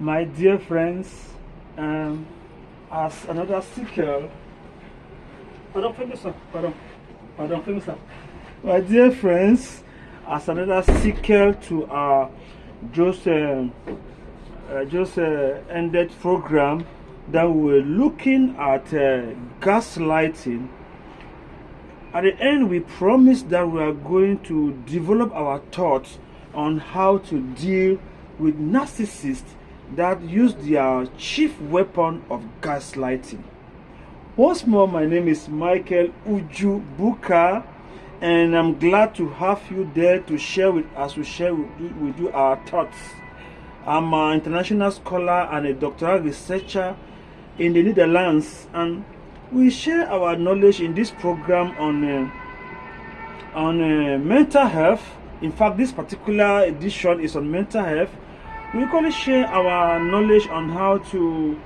My dear friends, as another sequel, my dear friends, as another sequel to our just ended program that we're looking at gaslighting. At the end, we promised that we are going to develop our thoughts on how to deal with narcissists that use their chief weapon of gaslighting. Once more, my name is Michael Uju Buka, and I'm glad to have you there to share with us. We share with you our thoughts. I'm an international scholar and a doctoral researcher in the Netherlands, and we share our knowledge in this program on mental health. In fact, this particular edition is on mental health. We currently share our knowledge on how to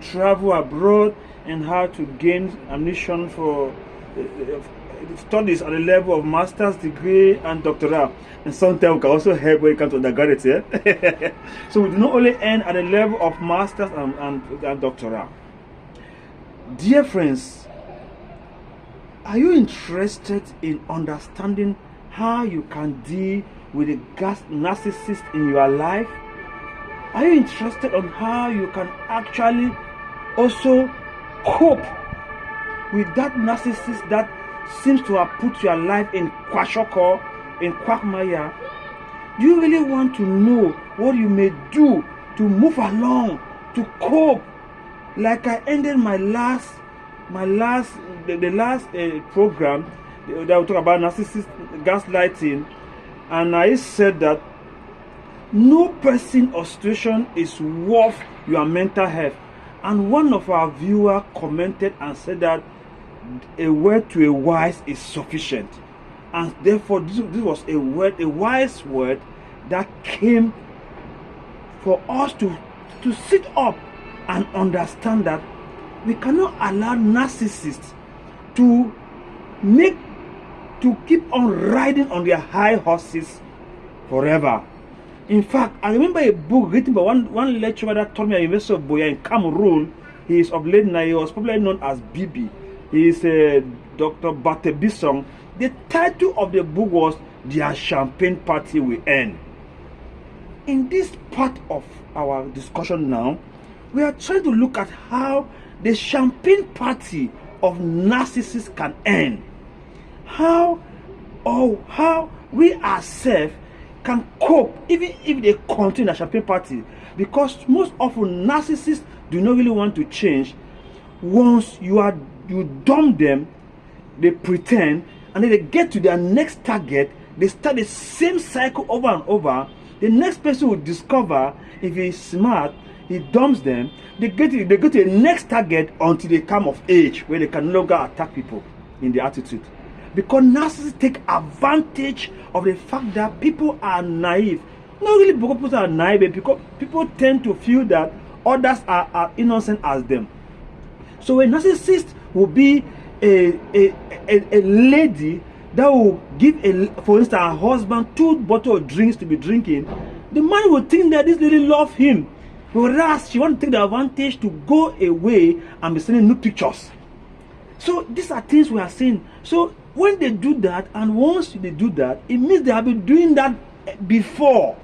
travel abroad and how to gain ammunition for studies at the level of master's degree and doctoral. And sometimes we can also help when it comes to undergraduate. Yeah? So we do not only end at the level of master's and doctoral. Dear friends, are you interested in understanding how you can deal with a narcissist in your life? Are you interested on how you can actually also cope with that narcissist that seems to have put your life in kwashoko, in quagmire? Do you really want to know what you may do to move along, to cope? Like I ended the last program that we talk about narcissist gaslighting, and I said that no person or situation is worth your mental health. And one of our viewers commented and said that a word to a wise is sufficient, and therefore this was a wise word that came for us to sit up and understand that we cannot allow narcissists to keep on riding on their high horses forever. In fact, I remember a book written by one lecturer that told me at the University of Boya in Cameroon. He is of late now. He was probably known as Bibi. He is Dr. Bate Bissong. The title of the book was "Their Champagne Party Will End." In this part of our discussion now, we are trying to look at how the champagne party of narcissists can end. How we ourselves can cope even if they continue the champagne party, because most often narcissists do not really want to change. Once you dump them, they pretend, and then they get to their next target, they start the same cycle over and over. The next person will discover, if he's smart, he dumps them, they go to the next target until they come of age where they can no longer attack people in the attitude. Because narcissists take advantage of the fact that people are naive. Not really because people are naive, but because people tend to feel that others are innocent as them. So a narcissist will be a lady that will give, for instance, her husband 2 bottles of drinks to be drinking. The man will think that this lady loves him, whereas she wants to take the advantage to go away and be sending new pictures. So these are things we are seeing. So when they do that, and once they do that, it means they have been doing that before.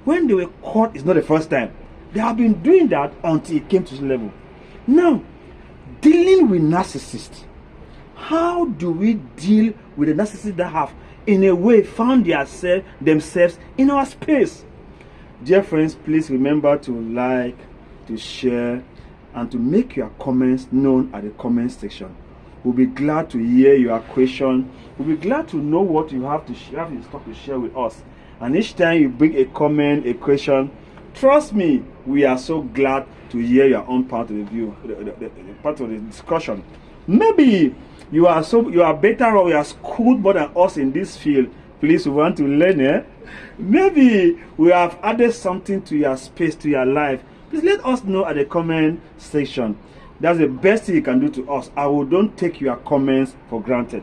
When they were caught, it's not the first time. They have been doing that until it came to this level. Now, dealing with narcissists. How do we deal with the narcissists that have, in a way, found themselves in our space? Dear friends, please remember to like, to share, and to make your comments known at the comment section. We'll be glad to hear your question. We'll be glad to know what you have in stock to share with us. And each time you bring a comment, a question, trust me, we are so glad to hear your own part of the view, the part of the discussion. Maybe you are better or you are schooled more than us in this field. Please, we want to learn. Maybe we have added something to your space, to your life. Please let us know at the comment section. That's the best thing you can do to us. Don't take your comments for granted.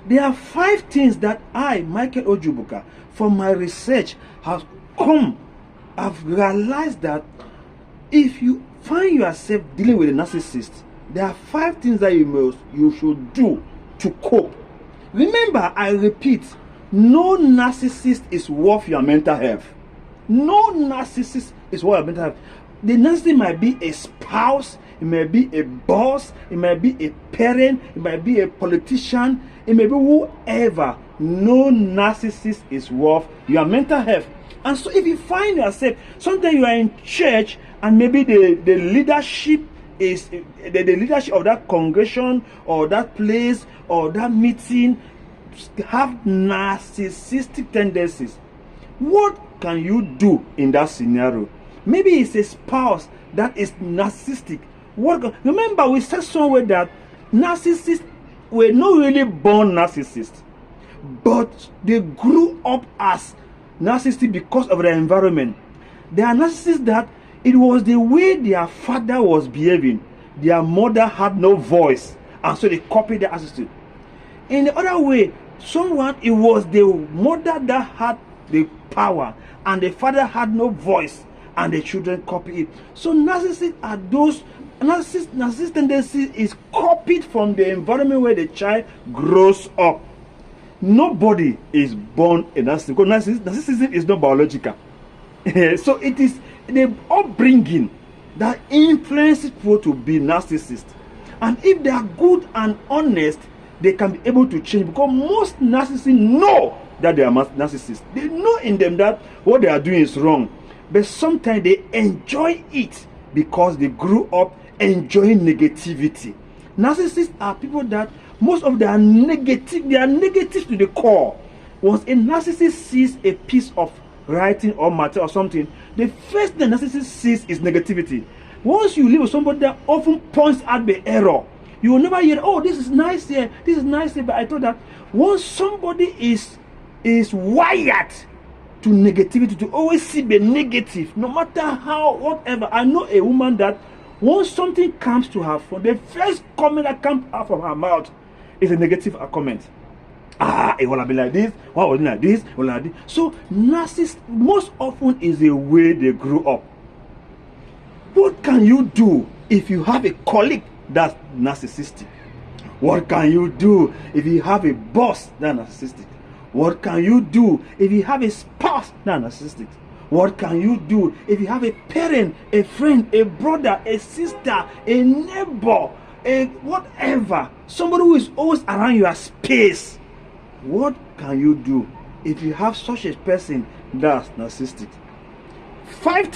There are 5 things that I, Michael Ojubuka, from my research, have come I've realized that if you find yourself dealing with a narcissist, there are 5 things that you should do to cope. Remember, I repeat, no narcissist is worth your mental health. No narcissist is worth your mental health. The narcissist might be a spouse, it may be a boss, it might be a parent, it might be a politician, it may be whoever. No narcissist is worth your mental health. And so if you find yourself, sometimes you are in church and maybe the leadership is the leadership of that congregation or that place or that meeting have narcissistic tendencies. What can you do in that scenario? Maybe it's a spouse that is narcissistic. Remember, we said somewhere that narcissists were not really born narcissists, but they grew up as narcissistic because of their environment. They are narcissists that it was the way their father was behaving. Their mother had no voice, and so they copied their attitude. In the other way, it was the mother that had the power, and the father had no voice, and the children copy it. So narcissists are those narcissist tendency is copied from the environment where the child grows up. Nobody is born a narcissist, because narcissism is not biological. So it is the upbringing that influences people to be narcissists. And if they are good and honest, they can be able to change, because most narcissists know that they are narcissists. They know in them that what they are doing is wrong, but sometimes they enjoy it because they grew up enjoying negativity. Narcissists are people that most of them are negative. They are negative to the core. Once a narcissist sees a piece of writing or matter or something, the first thing the narcissist sees is negativity. Once you live with somebody that often points out the error, you will never hear, oh, this is nice here, this is nice here. But I thought that once somebody is wired to negativity, to always see the negative, no matter how, whatever. I know a woman that once something comes to her phone, the first comment that comes out from her mouth is a negative comment. It will be like this, why was it like this, like this. So narcissist most often is the way they grew up. What can you do if you have a colleague that's narcissistic? What can you do if you have a boss that's narcissistic? What can you do if you have a spouse that's narcissistic? What can you do if you have a parent, a friend, a brother, a sister, a neighbor, a whatever, somebody who is always around your space? What can you do if you have such a person that's narcissistic? 5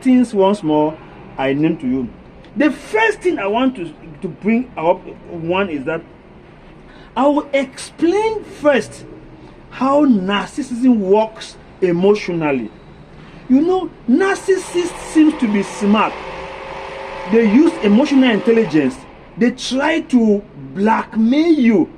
things once more I name to you. The first thing I want to bring up one is that I will explain first how narcissism works emotionally. You know, narcissists seem to be smart. They use emotional intelligence. They try to blackmail you.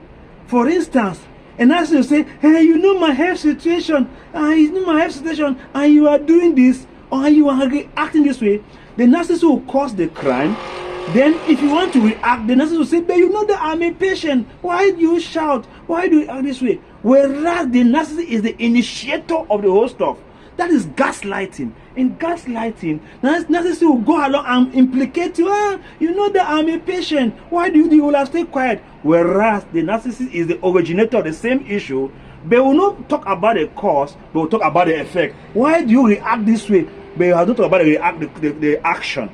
For instance, a narcissist will say, hey, you know my health situation, and you are doing this, or you are reacting this way. The narcissist will cause the crime. Then if you want to react, the narcissist will say, but you know that I'm a patient. Why do you shout? Why do you act this way? Whereas the narcissist is the initiator of the whole stuff. That is gaslighting. In gaslighting, narcissist will go along and implicate you. You know that I'm a patient. Why do you will have stay quiet? Whereas the narcissist is the originator of the same issue. They will not talk about the cause, but will talk about the effect. Why do you react this way? But you have not talk about the action.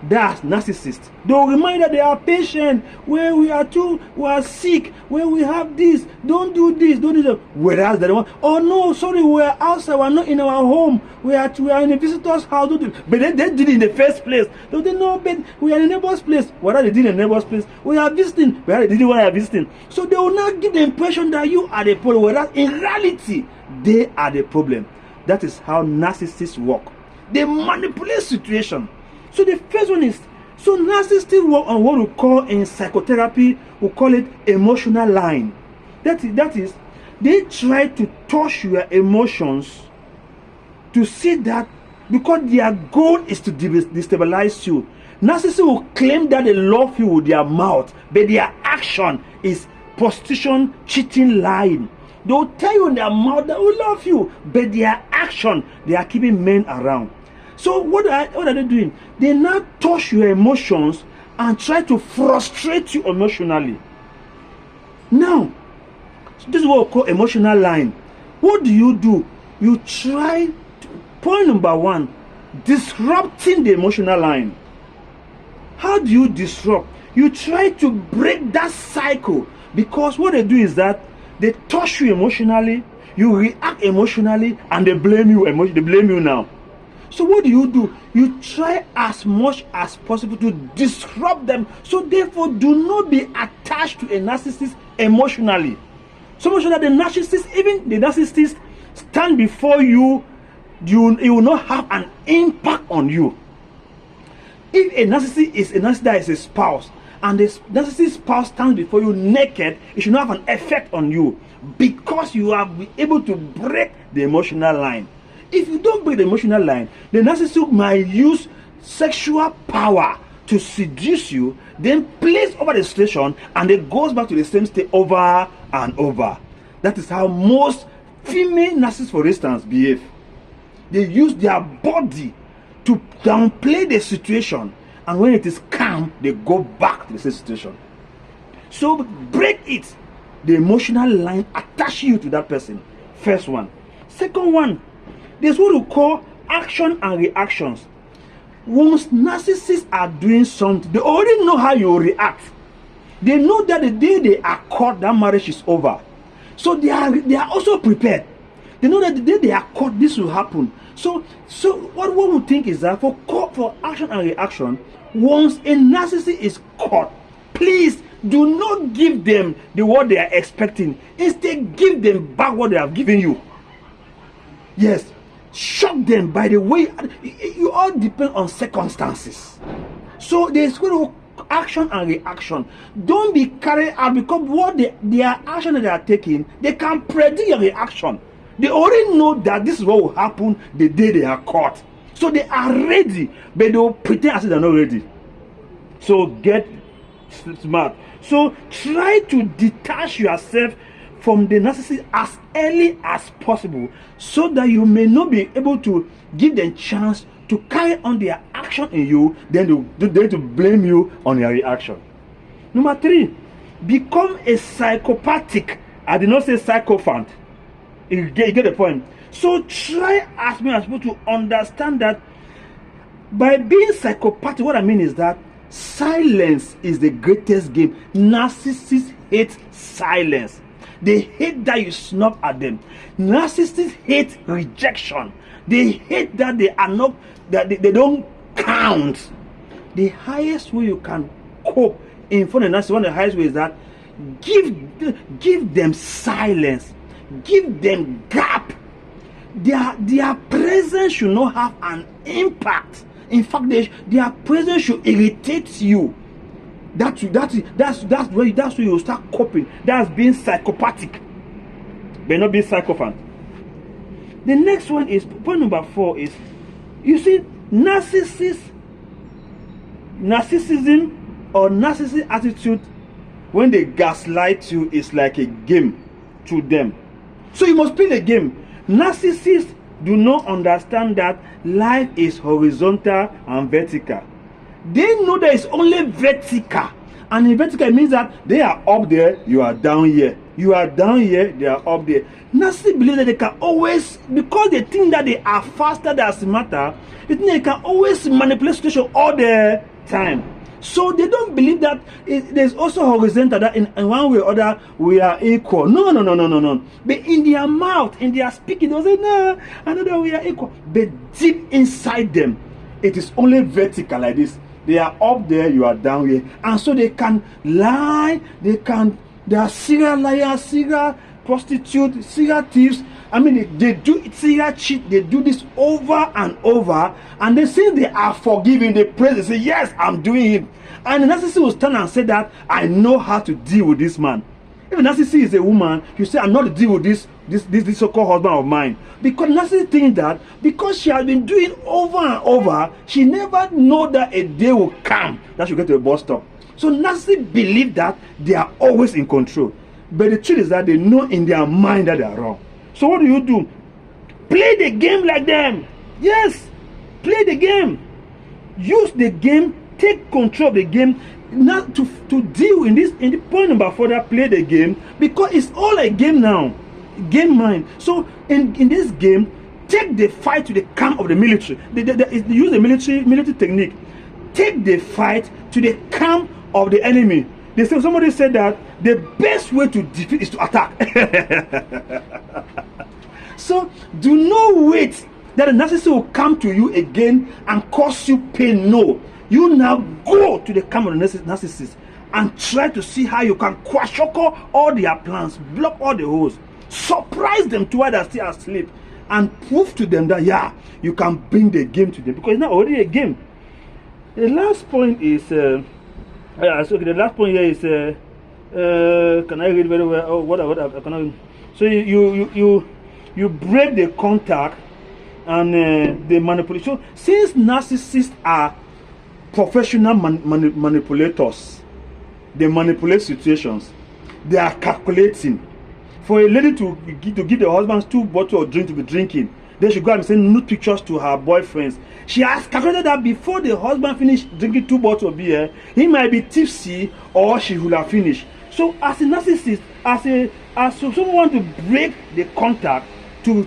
That's narcissist. They will remind that they are patient. When we are sick, when we have this, don't do this, don't do that. Whereas the one, oh no, sorry, we are outside, we are not in our home, we are in a visitor's house. Don't do. But they did it in the first place. Don't they know? But we are in a neighbor's place. What are they doing in a neighbor's place? We are visiting. Where they did what they are visiting. So they will not give the impression that you are the problem. Whereas in reality, they are the problem. That is how narcissists work. They manipulate situation. So the first one is, so narcissists work on what we call in psychotherapy, we call it emotional line. That is, they try to touch your emotions to see that, because their goal is to destabilize you. Narcissists will claim that they love you with their mouth, but their action is prostitution, cheating, lying. They will tell you in their mouth that we love you, but their action, they are keeping men around. So what are they doing? They now touch your emotions and try to frustrate you emotionally. Now, this is what we call emotional line. What do? You try to, point number one, disrupting the emotional line. How do you disrupt? You try to break that cycle, because what they do is that they touch you emotionally, you react emotionally, and they blame you emotionally. They blame you now. So what do? You try as much as possible to disrupt them. So therefore, do not be attached to a narcissist emotionally. So much that the narcissist, even the narcissist, stand before you, it will not have an impact on you. If a narcissist that is a spouse, and the narcissist spouse stands before you naked, it should not have an effect on you, because you have been able to break the emotional line. If you don't break the emotional line, the narcissist might use sexual power to seduce you, then plays over the situation, and it goes back to the same state over and over. That is how most female narcissists, for instance, behave. They use their body to downplay the situation, and when it is calm, they go back to the same situation. So break it. The emotional line attach you to that person. First one. Second one, there's what we call action and reactions. Once narcissists are doing something, they already know how you react. They know that the day they are caught, that marriage is over. So they are also prepared. They know that the day they are caught, this will happen. So what we think is that for action and reaction, once a narcissist is caught, please do not give them what they are expecting. Instead, give them back what they have given you. Yes, shock them by the way. You all depend on circumstances. So there's going to action and reaction. Don't be carried out, because what their action that they are taking, they can predict your reaction. They already know that this is what will happen the day they are caught. So they are ready, but they will pretend as if they're not ready. So get smart. So try to detach yourself from the narcissist as early as possible, so that you may not be able to give them chance to carry on their action in you, then to blame you on your reaction. Number 3, become a psychopathic. I did not say psychophant. You get the point. So try as much as possible to understand that by being psychopathic, what I mean is that silence is the greatest game. Narcissists hate silence. They hate that you snub at them. Narcissists hate rejection. They hate that they are not, that they don't count. The highest way you can cope in front of narcissists, one of the highest ways is that give them silence. Give them gap. Their presence should not have an impact. In fact, their presence should irritate you. That's where you start coping. That's being psychopathic, but not being psychophant. The next one is point number 4 is, you see, narcissism or narcissist attitude, when they gaslight you, is like a game to them. So you must play the game. Narcissists do not understand that life is horizontal and vertical. They know that it's only vertical, and in vertical it means that they are up there, you are down here. You are down here, they are up there. Narcissists believe that they can always, because they think that they are faster, they are smarter, they think they can always manipulate situation all the time. So they don't believe that there's also horizontal, that in one way or other we are equal. No. But in their mouth, in their speaking, they'll say, no, I know that we are equal. But deep inside them, it is only vertical like this. They are up there, you are down here. And so they can lie, they are serial liars, serial prostitutes, serial thieves. I mean, they do serial cheat, they do this over and over, and they say they are forgiving, they praise, they say, yes, I'm doing it. And the narcissist will stand and say that, I know how to deal with this man. If a narcissist is a woman, you say, I'm not to deal with this so-called husband of mine. Because narcissist thinks that because she has been doing over and over, she never know that a day will come that she'll get to a bus stop. So narcissists believe that they are always in control. But the truth is that they know in their mind that they are wrong. So what do? Play the game like them. Yes, play the game. Use the game. Take control of the game. Not to deal in the point number 4, that play the game, because it's all a game now. Game mind. So in this game, take the fight to the camp of the military. They use the military technique. Take the fight to the camp of the enemy. Somebody said that the best way to defeat is to attack. So do not wait that the narcissist will come to you again and cause you pain. No, you now go to the camp of the narcissist and try to see how you can kwashoko all their plans, block all the holes, surprise them to while they're still asleep, and prove to them that you can bring the game to them, because it's not already a game. The last point is the last point here is can I read very well? Oh, what I cannot. So you break the contact and the manipulation. So since narcissists are professional manipulators, they manipulate situations. They are calculating. For a lady to give the husband 2 bottles of drink to be drinking, then she go and send nude pictures to her boyfriends. She has calculated that before the husband finish drinking 2 bottles of beer, he might be tipsy or she will have finished. So as a narcissist, as someone want to break the contact, to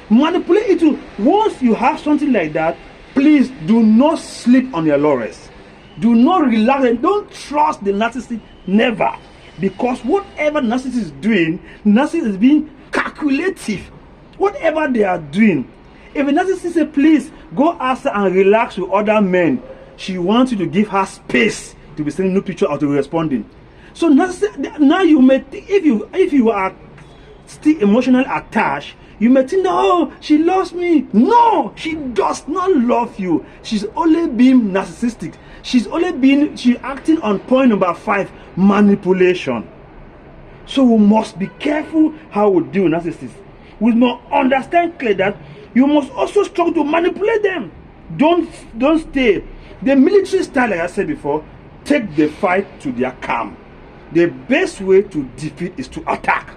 manipulate it, to once you have something like that, please do not sleep on your laurels. Do not relax and don't trust the narcissist. Never. Because whatever narcissist is doing, narcissist is being calculative. Whatever they are doing, if a narcissist says, please go outside and relax with other men, she wants you to give her space to be sending no picture or to be responding. So now you may if you are still emotionally attached, you may think, oh, she loves me. No, she does not love you. She's only being narcissistic. She's acting on point number 5, manipulation. So we must be careful how we deal with narcissists. We must understand clearly that you must also struggle to manipulate them. Don't stay. The military style, like I said before, take the fight to their camp. The best way to defeat is to attack.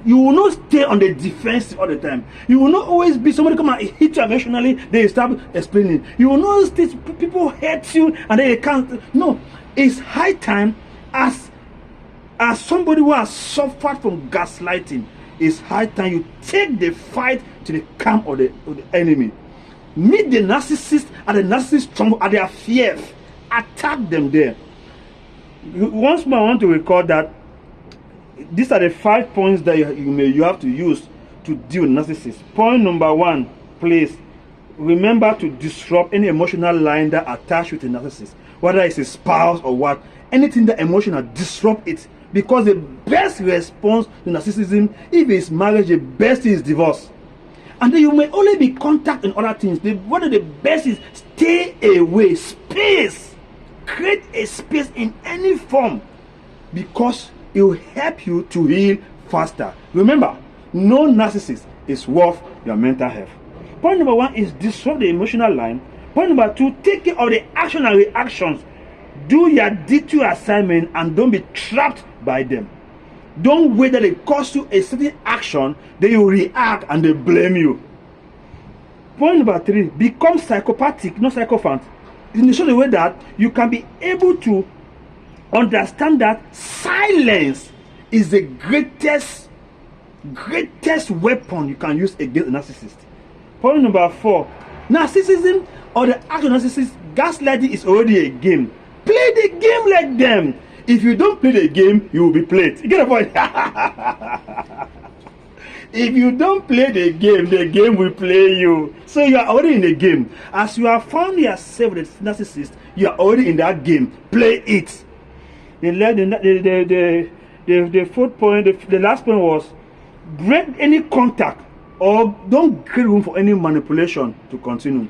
You will not stay on the defensive all the time. You will not always be somebody come and hit you emotionally, then you start explaining. You will not stay, people hate you and then they can't. No, it's high time as somebody who has suffered from gaslighting. It's high time you take the fight to the camp of the enemy. Meet the narcissist and the narcissist stronghold at their fears. Attack them there. Once more, I want to record that these are the 5 points that you have to use to deal with narcissists. Point number 1, please remember to disrupt any emotional line that attached with a narcissist, whether it's a spouse or what. Anything that emotional, disrupt it, because the best response to narcissism, if it's marriage, the best is divorce. And then you may only be contact and other things. One of the best is stay away, space. Create a space in any form, because it will help you to heal faster. Remember, no narcissist is worth your mental health. Point number 1 is disrupt the emotional line. Point number 2, take care of the action and reactions. Do your D2 assignment and don't be trapped by them. Don't wait that they cause you a certain action, then you react and they blame you. Point number 3, become psychopathic, not psychophant. In such a way that you can be able to understand that silence is the greatest weapon you can use against a narcissist. Point number 4, narcissism or the act of narcissist, gaslighting is already a game. Play the game like them. If you don't play the game, you will be played. You get the point? If you don't play the game will play you. So you are already in the game. As you have found yourself with a narcissist, you are already in that game. Play it. The 4th point, the last point was break any contact or don't create room for any manipulation to continue.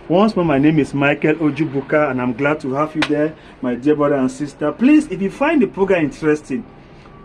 Once more, my name is Michael Ojubuka and I'm glad to have you there, my dear brother and sister. Please, if you find the program interesting,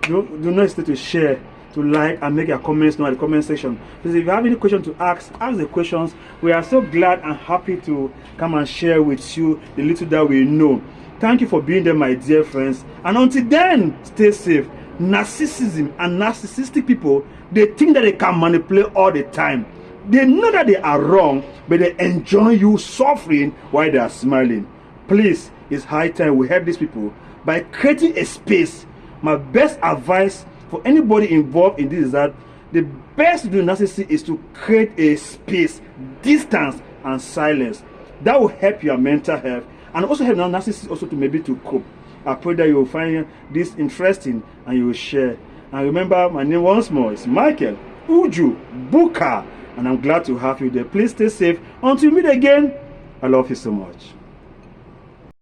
do not hesitate to share, to like, and make your comments known at the comment section. Please, if you have any question to ask the questions. We are so glad and happy to come and share with you the little that we know. Thank you for being there, my dear friends. And until then, stay safe. narcissism and narcissistic people, they think that they can manipulate all the time. They know that they are wrong, but they enjoy you suffering while they are smiling. Please, it's high time we help these people by creating a space. My best advice for anybody involved in this is that the best to do narcissism is to create a space, distance, and silence. That will help your mental health and also help narcissists also to maybe to cope. I pray that you will find this interesting and you will share. And remember, my name once more is Michael Uju Buka, and I'm glad to have you there. Please stay safe. Until we meet again, I love you so much.